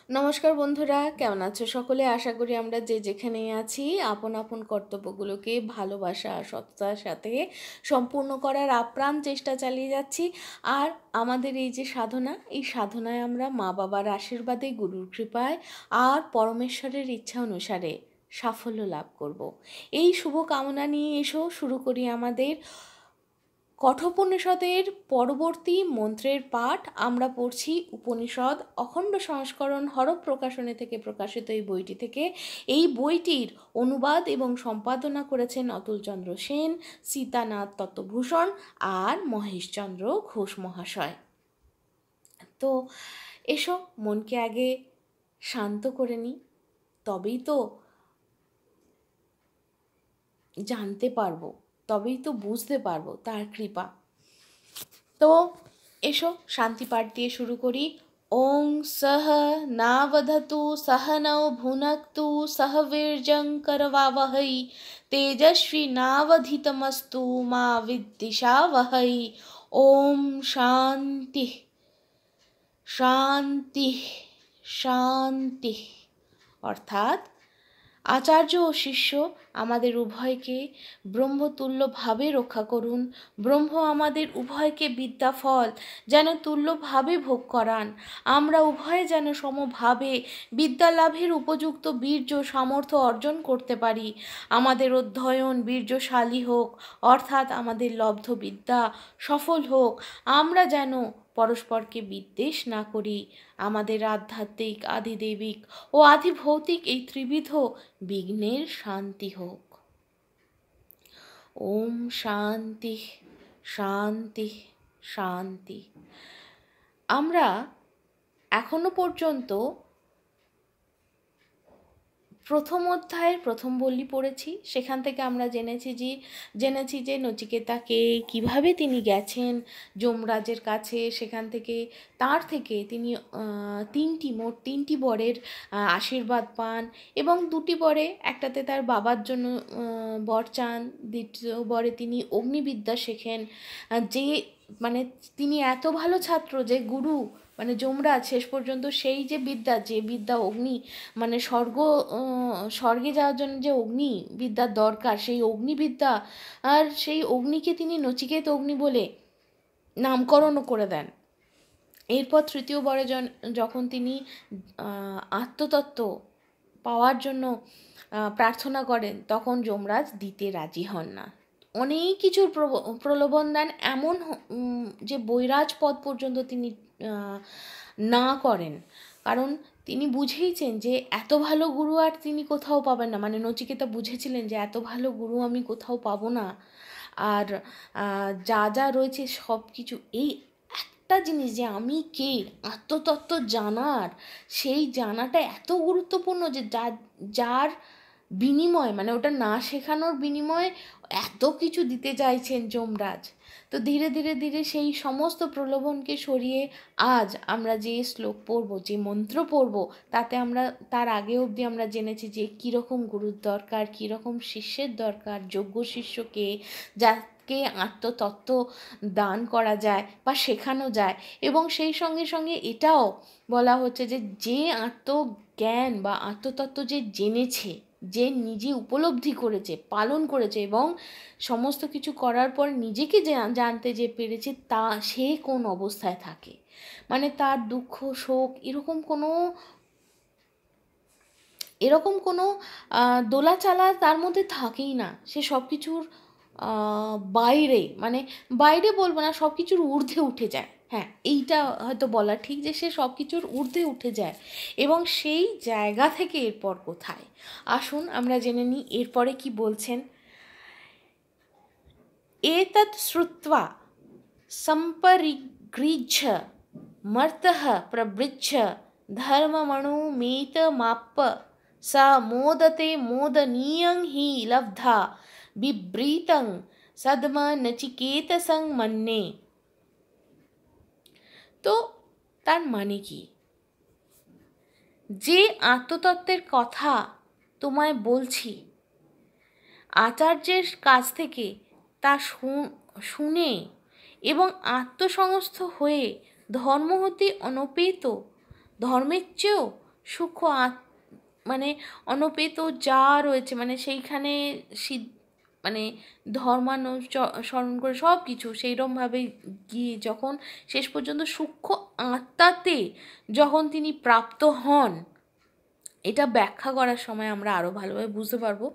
নমস্কার বন্ধুরা, কেমন আছো সকলে? আশা করি আমরা যে যেখানেই আছি আপন আপন কর্তব্যগুলোকে ভালোবাসা আর সততার সাথে সম্পূর্ণ করার আপ্রাণ চেষ্টা চালিয়ে যাচ্ছি। আর আমাদের এই যে সাধনা, এই সাধনায় আমরা মা বাবার আশীর্বাদে, গুরুর কৃপায় আর পরমেশ্বরের ইচ্ছা অনুসারে সাফল্য লাভ করব। এই শুভ কামনা নিয়ে এসো শুরু করি আমাদের কঠোপনিষদের পরবর্তী মন্ত্রের পাঠ। আমরা পড়ছি উপনিষদ অখণ্ড সংস্করণ হরপ প্রকাশনী থেকে প্রকাশিত এই বইটি থেকে। এই বইটির অনুবাদ এবং সম্পাদনা করেছেন অতুলচন্দ্র সেন, সীতানাথ তত্ত্বভূষণ আর মহেশচন্দ্র ঘোষ মহাশয়। তো এসো মনকে আগে শান্ত করে নিই, তবেই তো জানতে পারবো, তবেই তো বুঝতে পারবো তার কৃপা। তো এসো শান্তি পাঠ দিয়ে শুরু করি। ওং সহ নাবধতু সহনৌ ভুনক্তু সহ বীর্যং করবাবহৈ তেজস্বী নাবধিতমস্তু মা বিদ্বিষাবহৈ। ওম শান্তি শান্তি শান্তি। অর্থাৎ আচার্য ও শিষ্য আমাদের উভয়কে ব্রহ্মতুল্যভাবে রক্ষা করুন। ব্রহ্ম আমাদের উভয়কে বিদ্যা ফল যেন তুল্যভাবে ভোগ করান। আমরা উভয়ে যেন সমভাবে বিদ্যা লাভের উপযুক্ত বীর্য সামর্থ্য অর্জন করতে পারি। আমাদের অধ্যয়ন বীর্যশালী হোক, অর্থাৎ আমাদের লব্ধ বিদ্যা সফল হোক। আমরা যেন পরস্পরকে বিদ্বেষ না করি। আমাদের আধ্যাত্মিক আদিদেবিক ও আদিভৌতিক এই ত্রিবিধ বিঘ্নের শান্তি হোক। ওম শান্তি শান্তি শান্তি। আমরা এখনো পর্যন্ত প্রথম অধ্যায়ের প্রথম বল্লী পড়েছি। সেখান থেকে আমরা জেনেছি যে নচিকেতাকে কিভাবে তিনি গেছেন যমরাজের কাছে। সেখান থেকে তার থেকে তিনি মোট তিনটি বরের আশীর্বাদ পান এবং দুটি বরে, একটাতে তার বাবার জন্য বর চান, দ্বিতীয় বরে তিনি অগ্নিবিদ্যা শেখেন। যে মানে তিনি এত ভালো ছাত্র যে গুরু মানে যমরাজ শেষ পর্যন্ত সেই যে বিদ্যা অগ্নি মানে স্বর্গে যাওয়ার জন্য যে অগ্নি বিদ্যার দরকার, সেই অগ্নিবিদ্যা আর সেই অগ্নিকে তিনি নচিকেত অগ্নি বলে নামকরণও করে দেন। এরপর তৃতীয় বরে যখন তিনি আত্মতত্ত্ব পাওয়ার জন্য প্রার্থনা করেন, তখন যমরাজ দিতে রাজি হন না। অনেক কিছুর প্রলোভন দেন, এমন যে বৈরাজ পদ পর্যন্ত তিনি না করেন। কারণ তিনি বুঝেইছেন যে এত ভালো গুরু আর তিনি কোথাও পাবেন না। মানে নচিকেতা বুঝেছিলেন যে এত ভালো গুরু আমি কোথাও পাবো না। আর যা যা রয়েছে সব কিছু, এই একটা জিনিস যে আমি কে আত্মতত্ত্ব জানার, সেই জানাটা এত গুরুত্বপূর্ণ যে যার বিনিময় মানে ওটা না শেখানোর বিনিময়ে এত কিছু দিতে চাইছেন যমরাজ। তো ধীরে ধীরে ধীরে সেই সমস্ত প্রলোভনকে সরিয়ে আজ আমরা যে শ্লোক পড়ব, যে মন্ত্র পড়ব, তাতে আমরা তার আগে অবধি আমরা জেনেছি যে কীরকম গুরুর দরকার, কীরকম শিষ্যের দরকার, যোগ্য শিষ্যকে যাকে আত্মতত্ত্ব দান করা যায় বা শেখানো যায়। এবং সেই সঙ্গে সঙ্গে এটাও বলা হচ্ছে যে যে আত্মজ্ঞান বা আত্মতত্ত্ব যে জেনেছে, যে নিজে উপলব্ধি করেছে, পালন করেছে এবং সমস্ত কিছু করার পর নিজেকে জানতে যে পেরেছে, তা সে কোন অবস্থায় থাকে, মানে তার দুঃখ শোক এরকম কোনো দোলাচালা তার মধ্যে থাকেই না। সে সব কিছুর বাইরে, মানে বাইরে বলবো না, সব কিছুর ঊর্ধ্বে উঠে যায়। হ্যাঁ, এইটা হয়তো বলা ঠিক যে সে সব কিছুর ঊর্ধ্বে উঠে যায়। এবং সেই জায়গা থেকে এরপর কোথায়, আসুন আমরা জেনে নিই এরপরে কি বলছেন। এতৎ শ্রুত্বা সম্পরিগৃহ্য মর্তঃ প্রবৃচ্ছ ধর্মমণুমেতমাপ্য सा मोदते मोदनीयं हि लब्धा बिभ्रीतं सद्म नचिकेतसं मन्ये। তো তার মানে কি? যে আত্মতত্ত্বের কথা তোমায় বলছি, আচার্যের কাছ থেকে তা শুনে এবং আত্মসংস্থ হয়ে ধর্ম হতে অনপেত, ধর্মের চেয়েও সূক্ষ্ম মানে অনপেত যা রয়েছে, মানে সেইখানে মানে ধর্মানুসরণ করে সব কিছু সেইরকমভাবে গিয়ে যখন শেষ পর্যন্ত সূক্ষ্ম আত্মাতে যখন তিনি প্রাপ্ত হন, এটা ব্যাখ্যা করার সময় আমরা আরও ভালোভাবে বুঝতে পারবো।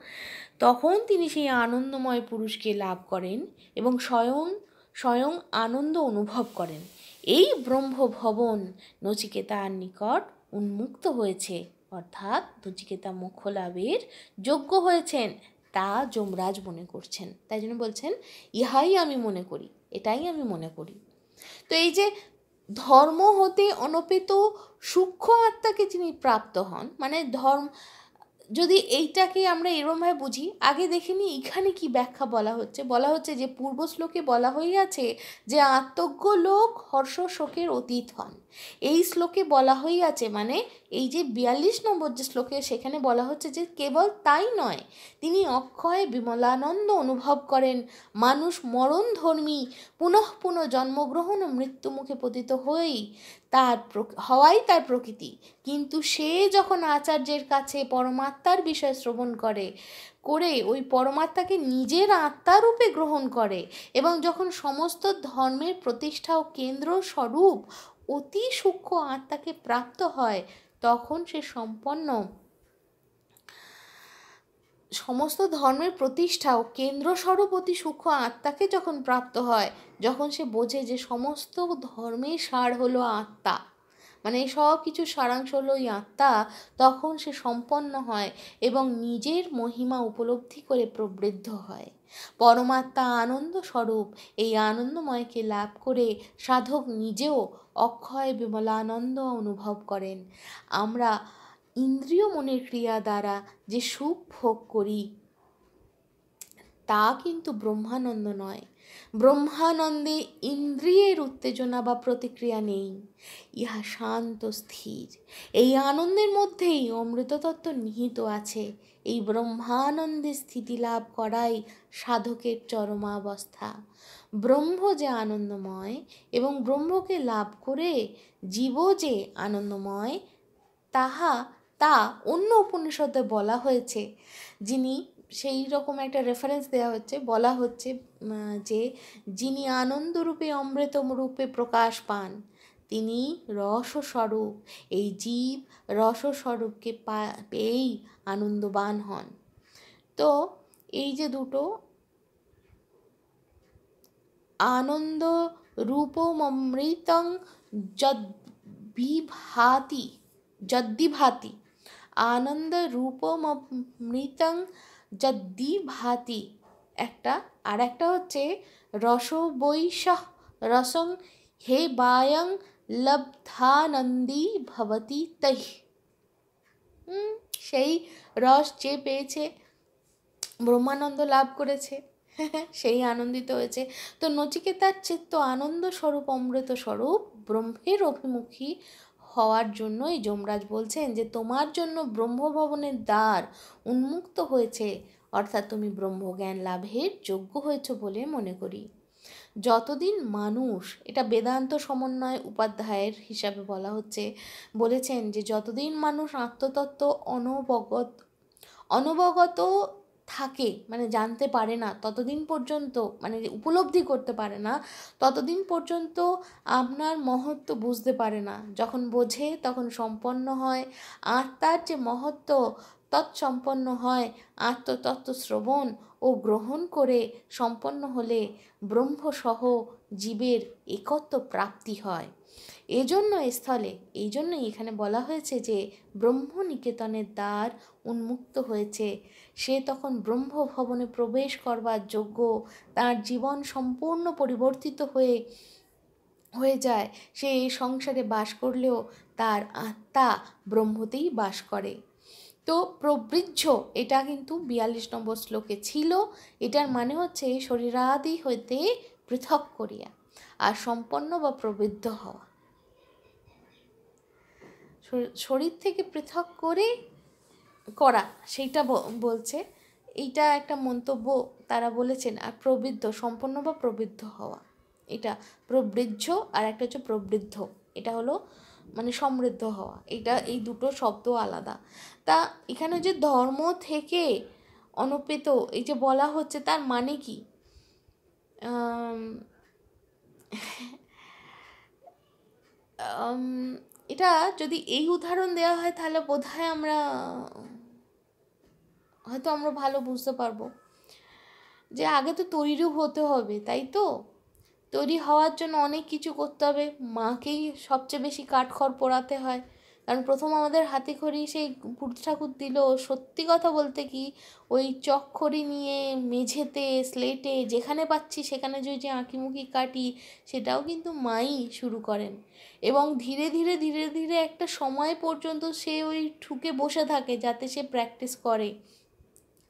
তখন তিনি সেই আনন্দময় পুরুষকে লাভ করেন এবং স্বয়ং স্বয়ং আনন্দ অনুভব করেন। এই ব্রহ্মভবন নচিকেতার নিকট উন্মুক্ত হয়েছে, অর্থাৎ নচিকেতা মোক্ষ লাভের যোগ্য হয়েছেন, তা যমরাজ মনে করছেন। তাই জন্য বলছেন ইহাই আমি মনে করি, এটাই আমি মনে করি। তো এই যে ধর্ম হতে অনপেত সূক্ষ্ম আত্মাকে যিনি প্রাপ্ত হন, মানে যদি এইটাকে আমরা এরমভাবে বুঝি, আগে দেখিনি এখানে কি ব্যাখ্যা বলা হচ্ছে যে পূর্ব শ্লোকে বলা হইয়াছে যে আত্মজ্ঞ লোক হর্ষ শোকের অতীত হন। এই শ্লোকে বলা হইয়াছে, মানে এই যে 42 নম্বর যে শ্লোকে, সেখানে বলা হচ্ছে যে কেবল তাই নয়, তিনি অক্ষয় বিমলানন্দ অনুভব করেন। মানুষ মরণধর্মী, পুনঃ পুনঃ জন্মগ্রহণ ও মৃত্যুমুখে পতিত হওয়াই তার প্রকৃতি। কিন্তু সে যখন আচার্যের কাছে পরমাত্মার বিষয় শ্রবণ করে ওই পরমাত্মাকে নিজের আত্মারূপে গ্রহণ করে এবং যখন সমস্ত ধর্মের প্রতিষ্ঠা ও কেন্দ্র স্বরূপ অতি সূক্ষ্ম আত্মাকে প্রাপ্ত হয়, তখন সে সমস্ত ধর্মের প্রতিষ্ঠা ও কেন্দ্রস্বরূপ অতি সূক্ষ্ম আত্মাকে যখন প্রাপ্ত হয়, যখন সে বোঝে যে সমস্ত ধর্মের সার হলো আত্মা, মানে সব কিছু সারাংশ হলো এই আত্মা, তখন সে সম্পন্ন হয় এবং নিজের মহিমা উপলব্ধি করে প্রবৃদ্ধ হয়। পরমাত্মা আনন্দ স্বরূপ এই আনন্দময়কে লাভ করে সাধক নিজেও অক্ষয় বিমলানন্দ অনুভব করেন। আমরা ইন্দ্রিয় মনের ক্রিয়া দ্বারা যে সুখ ভোগ করি তা কিন্তু ব্রহ্মানন্দ নয়। ব্রহ্মানন্দে ইন্দ্রিয়ের উত্তেজনা বা প্রতিক্রিয়া নেই, ইহা শান্ত স্থির। এই আনন্দের মধ্যেই অমৃততত্ত্ব নিহিত আছে। এই ব্রহ্মানন্দে স্থিতি লাভ করাই সাধকের চরমাবস্থা। ব্রহ্ম যে আনন্দময় এবং ব্রহ্মকে লাভ করে জীব যে আনন্দময়, তা অন্য উপনিষদে বলা হয়েছে। সেই রকম একটা রেফারেন্স দেওয়া হচ্ছে, বলা হচ্ছে যে যিনি আনন্দরূপে অমৃতম রূপে প্রকাশ পান, তিনি রসস্বরূপ। এই জীব রসস্বরূপকে পেয়েই আনন্দবান হন। তো এই যে দুটো আনন্দ রূপমৃতং যদ্বিভাতি আনন্দ রূপমৃতং যদ্বিভাতি একটা, আর একটা হচ্ছে রসবৈষঃ রসং হে বায়ং লব্ধানন্দী ভবতি তৈ। সেই রস যে পেয়েছে, ব্রহ্মানন্দ লাভ করেছে, সেই আনন্দিত হয়েছে। তো নচিকেতার চিত্ত আনন্দ স্বরূপ অমৃত স্বরূপ ব্রহ্মের অভিমুখী হওয়ার জন্যই যমরাজ বলছেন যে তোমার জন্য ব্রহ্মভবনের দ্বার উন্মুক্ত হয়েছে, অর্থাৎ তুমি ব্রহ্মজ্ঞান লাভের যোগ্য হয়েছ বলে মনে করি। যতদিন মানুষ, এটা বেদান্ত সমন্বয় উপাধ্যায়ের হিসাবে বলেছেন যে যতদিন মানুষ আত্মতত্ত্ব অনবগত থাকে, মানে জানতে পারে না, ততদিন পর্যন্ত, মানে উপলব্ধি করতে পারে না, ততদিন পর্যন্ত আপনার মহত্ব বুঝতে পারে না। যখন বোঝে তখন সম্পন্ন হয় আত্মার যে মহত্ব, তৎসম্পন্ন হয় আত্মতত্ত্ব শ্রবণ ও গ্রহণ করে সম্পন্ন হলে ব্রহ্মসহ জীবের একত্ব প্রাপ্তি হয়। এই জন্যই এখানে বলা হয়েছে যে ব্রহ্ম নিকেতনের দ্বার উন্মুক্ত হয়েছে। সে তখন ব্রহ্মভবনে প্রবেশ করবার যোগ্য, তার জীবন সম্পূর্ণ পরিবর্তিত হয়ে যায়। সে এই সংসারে বাস করলেও তার আত্মা ব্রহ্মতেই বাস করে। তো প্রবৃজ্জ, এটা কিন্তু 42 নম্বর শ্লোকে ছিল। এটার মানে হচ্ছে শরীরাদি হইতে পৃথক করিয়া, আর সম্পন্ন বা প্রবৃদ্ধ হওয়া, শরীর থেকে পৃথক করা, সেইটা বলছে। এইটা একটা মন্তব্য তারা বলেছেন। আর প্রবৃদ্ধ, সম্পন্ন বা প্রবৃদ্ধ হওয়া, এটা প্রবৃজ্জ, আর একটা হচ্ছে প্রবৃদ্ধ। এটা হলো মানে সমৃদ্ধ হওয়া, এই দুটো শব্দ আলাদা। তা এখানে যে ধর্ম থেকে অনূপিত এই যে বলা হচ্ছে, তার মানে কি? এটা যদি এই উদাহরণ দেওয়া হয় তাহলে বোধহয় আমরা ভালো বুঝতে পারবো যে আগে তো তৈরি হতে হবে, তাই তো? তৈরি হওয়ার জন্য অনেক কিছু করতে হবে, মাকেই সবচেয়ে বেশি কাঠখড় পোড়াতে হয়। কারণ প্রথম আমাদের হাতে খড়ি সেই পুরুত ঠাকুর দিল, সত্যি কথা বলতে কি ওই চকখড়ি নিয়ে মেঝেতে স্লেটে যেখানে পাচ্ছি সেখানে যে আঁকিমুখি কাটি, সেটাও কিন্তু মাই শুরু করেন। এবং ধীরে ধীরে ধীরে ধীরে একটা সময় পর্যন্ত সে ওই ঠুকে বসে থাকে যাতে সে প্র্যাকটিস করে,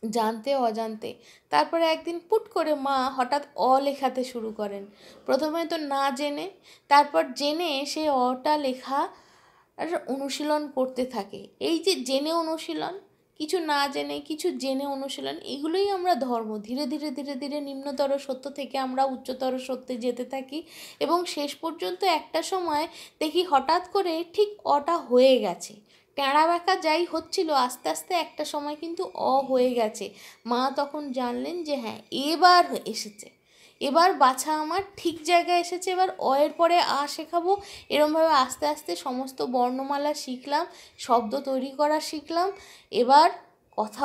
জানতে অজান্তে। তারপরে একদিন পুট করে মা হঠাৎ লেখাতে শুরু করেন, প্রথমে তো না জেনে, তারপর জেনে সে অটা লেখা আর অনুশীলন করতে থাকে। এই যে জেনে অনুশীলন, কিছু না জেনে কিছু জেনে অনুশীলন, এগুলোই আমরা ধর্ম। ধীরে ধীরে ধীরে ধীরে নিম্নতর সত্য থেকে আমরা উচ্চতর সত্যে যেতে থাকি এবং শেষ পর্যন্ত একটা সময় দেখি হঠাৎ করে ঠিক অটা হয়ে গেছে। ট্যাঁড়া ব্যাকা যাই হচ্ছিল, আস্তে আস্তে একটা সময় কিন্তু হয়ে গেছে। মা তখন জানলেন যে হ্যাঁ, এবার এসেছে, এবার বাছা আমার ঠিক জায়গায় এসেছে, এবার এর পরে শেখাবো। এরমভাবে আস্তে আস্তে সমস্ত বর্ণমালা শিখলাম, শব্দ তৈরি করা শিখলাম। এবার কথা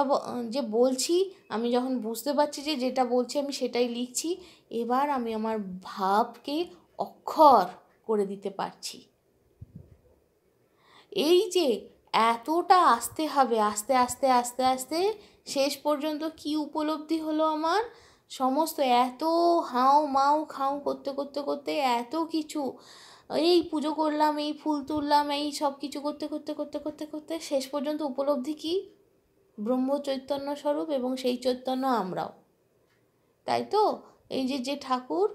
যে বলছি, আমি যখন বুঝতে পারছি যে যেটা বলছি আমি সেটাই লিখছি, এবার আমি আমার ভাবকে অক্ষর করে দিতে পারছি। এই যে এতটা আসতে হবে, আস্তে আস্তে আস্তে আস্তে শেষ পর্যন্ত কি উপলব্ধি হলো আমার, সমস্ত এত হাও মাও খাও করতে করতে করতে এত কিছু, এই পুজো করলাম, এই ফুল তুললাম, এই সব কিছু করতে করতে করতে করতে করতে শেষ পর্যন্ত উপলব্ধি কি? ব্রহ্ম চৈতন্য স্বরূপ, এবং সেই চৈতন্য আমরাও, তাই তো? এই যে ঠাকুর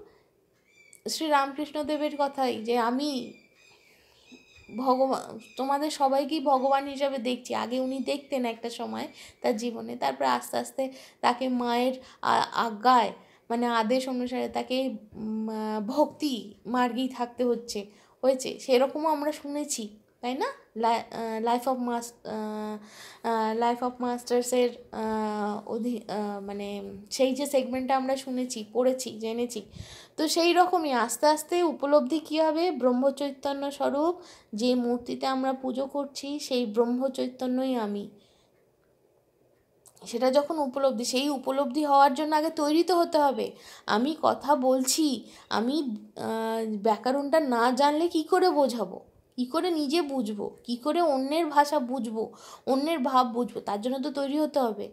শ্রী রামকৃষ্ণদেবের কথাই, যে আমি ভগবান, তোমাদের সবাইকেই ভগবান হিসাবে দেখছি। আগে উনি দেখতেন একটা সময় তার জীবনে, তারপরে আস্তে আস্তে তাকে মায়ের আজ্ঞায়, মানে আদেশ অনুসারে তাকে ভক্তি মার্গেই থাকতে হয়েছে। সেরকমও আমরা শুনেছি, তাই না? লাইফ অফ মাস্টার্সের মানে সেই যে সেগমেন্টটা আমরা শুনেছি, পড়েছি, জেনেছি। তো সেই রকমই আস্তে আস্তে উপলব্ধি কী হবে? ব্রহ্মচৈতন্য স্বরূপ যে মূর্তিতে আমরা পুজো করছি সেই ব্রহ্মচৈতন্যই আমি। সেটা যখন উপলব্ধি, সেই উপলব্ধি হওয়ার জন্য আগে তৈরি তো হতে হবে। আমি কথা বলছি, আমি ব্যাকরণটা না জানলে কি করে বোঝাবো, কী করে নিজে বুঝবো, কী করে অন্যের ভাষা বুঝবো, অন্যের ভাব বুঝবো? তার জন্য তো তৈরি হতে হবে।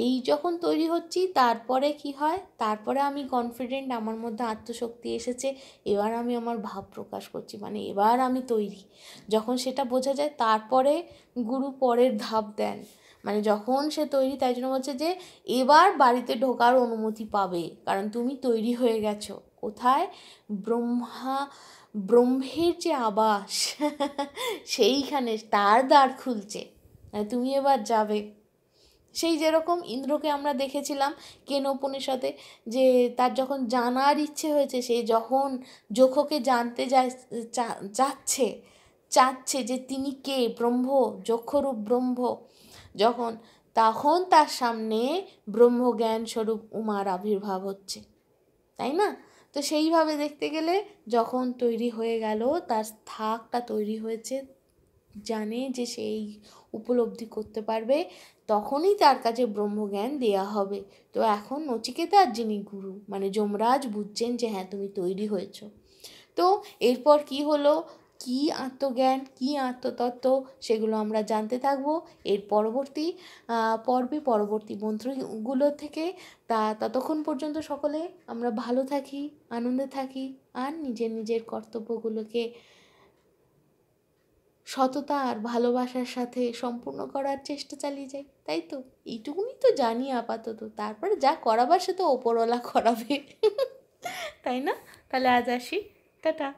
এই যখন তৈরি হচ্ছি, তারপরে কি হয়? তারপরে আমি কনফিডেন্ট, আমার মধ্যে আত্মশক্তি এসেছে, এবার আমি আমার ভাব প্রকাশ করছি, মানে এবার আমি তৈরি। যখন সেটা বোঝা যায়, তারপরে গুরু পরের ধাপ দেন, মানে যখন সে তৈরি, তাই জন্য বলছে যে এবার বাড়িতে ঢোকার অনুমতি পাবে, কারণ তুমি তৈরি হয়ে গেছো। কোথায়? ব্রহ্মের যে আবাস সেইখানে তার দ্বার খুলছে, তুমি এবার যাবে। সেই যেরকম ইন্দ্রকে আমরা দেখেছিলাম কেন উপনিষদে, যে তার যখন জানার ইচ্ছে হয়েছে, সে যখন যক্ষকে জানতে চাচ্ছে যে তিনি কে, ব্রহ্ম, যক্ষরূপ ব্রহ্ম, তখন তার সামনে ব্রহ্মজ্ঞান স্বরূপ উমার আবির্ভাব হচ্ছে, তাই না? তো সেইভাবে দেখতে গেলে যখন তৈরি হয়ে গেল, তার থাকটা তৈরি হয়েছে, জানে যে সেই উপলব্ধি করতে পারবে, তখনই তার কাছে ব্রহ্মজ্ঞান দেয়া হবে। তো এখন নচিকেতার যিনি গুরু, মানে যমরাজ, বুঝছেন যে হ্যাঁ তুমি তৈরি হয়েছ। তো এরপর কি হলো, কি আত্মজ্ঞান, কি আত্মতত্ত্ব, সেগুলো আমরা জানতে থাকবো এর পরবর্তী পরবর্তী মন্ত্রগুলো থেকে। ততক্ষণ পর্যন্ত সকলে আমরা ভালো থাকি, আনন্দে থাকি, আর নিজের কর্তব্যগুলোকে সততা আর ভালোবাসার সাথে সম্পূর্ণ করার চেষ্টা চালিয়ে যাই, তাই তো? এইটুকুনি তো জানি আপাতত, তারপরে যা করাবার সে তো ওপরওয়ালা করাবে তাই না? তাহলে আজ আসি, টাটা।